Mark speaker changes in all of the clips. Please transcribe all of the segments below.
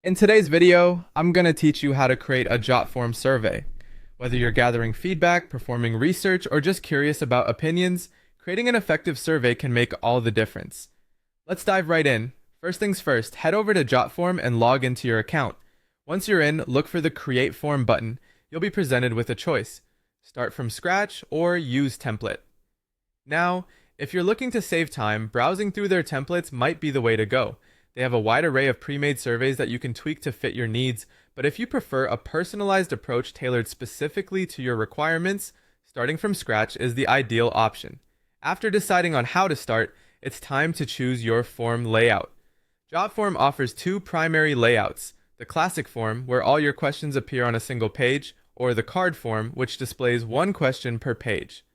Speaker 1: In today's video, I'm going to teach you how to create a Jotform survey. Whether you're gathering feedback, performing research, or just curious about opinions, creating an effective survey can make all the difference. Let's dive right in. First things first, head over to Jotform and log into your account. Once you're in, look for the Create Form button. You'll be presented with a choice: start from scratch or use template. Now, if you're looking to save time, browsing through their templates might be the way to go. They have a wide array of pre-made surveys that you can tweak to fit your needs, but if you prefer a personalized approach tailored specifically to your requirements, starting from scratch is the ideal option. After deciding on how to start, it's time to choose your form layout. Jotform offers two primary layouts: the classic form, where all your questions appear on a single page, or the card form, which displays one question per page.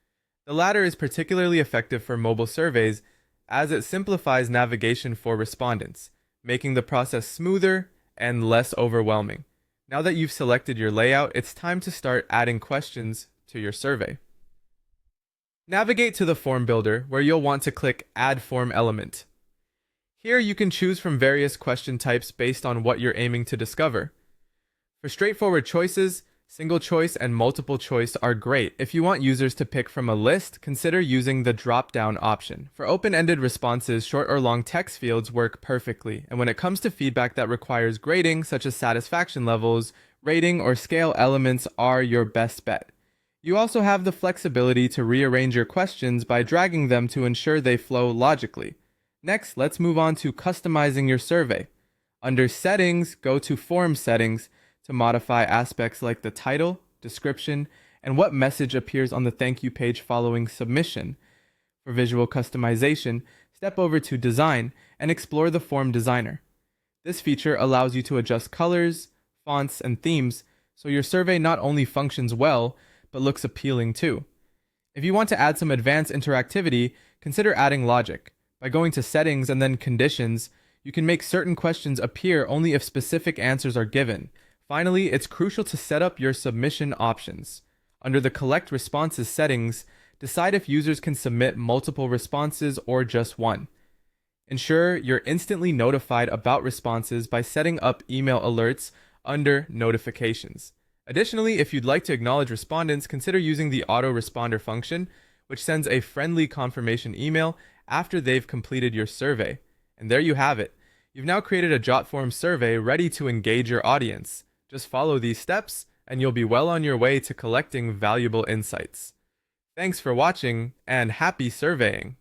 Speaker 1: The latter is particularly effective for mobile surveys as it simplifies navigation for respondents, making the process smoother and less overwhelming. Now that you've selected your layout, it's time to start adding questions to your survey. Navigate to the form builder, where you'll want to click Add Form Element. Here you can choose from various question types based on what you're aiming to discover. For straightforward choices, single choice and multiple choice are great. If you want users to pick from a list, consider using the drop-down option. For open-ended responses, short or long text fields work perfectly, and when it comes to feedback that requires grading, such as satisfaction levels, rating or scale elements are your best bet. You also have the flexibility to rearrange your questions by dragging them to ensure they flow logically. Next, let's move on to customizing your survey. Under Settings, go to Form Settings to modify aspects like the title, description, and what message appears on the thank you page following submission. For visual customization, step over to Design and explore the Form Designer. This feature allows you to adjust colors, fonts, and themes so your survey not only functions well, but looks appealing too. If you want to add some advanced interactivity, consider adding logic. By going to Settings and then Conditions, you can make certain questions appear only if specific answers are given. Finally, it's crucial to set up your submission options. Under the Collect Responses settings, decide if users can submit multiple responses or just one. Ensure you're instantly notified about responses by setting up email alerts under Notifications. Additionally, if you'd like to acknowledge respondents, consider using the autoresponder function, which sends a friendly confirmation email after they've completed your survey. And there you have it. You've now created a Jotform survey ready to engage your audience. Just follow these steps, and you'll be well on your way to collecting valuable insights. Thanks for watching, and happy surveying!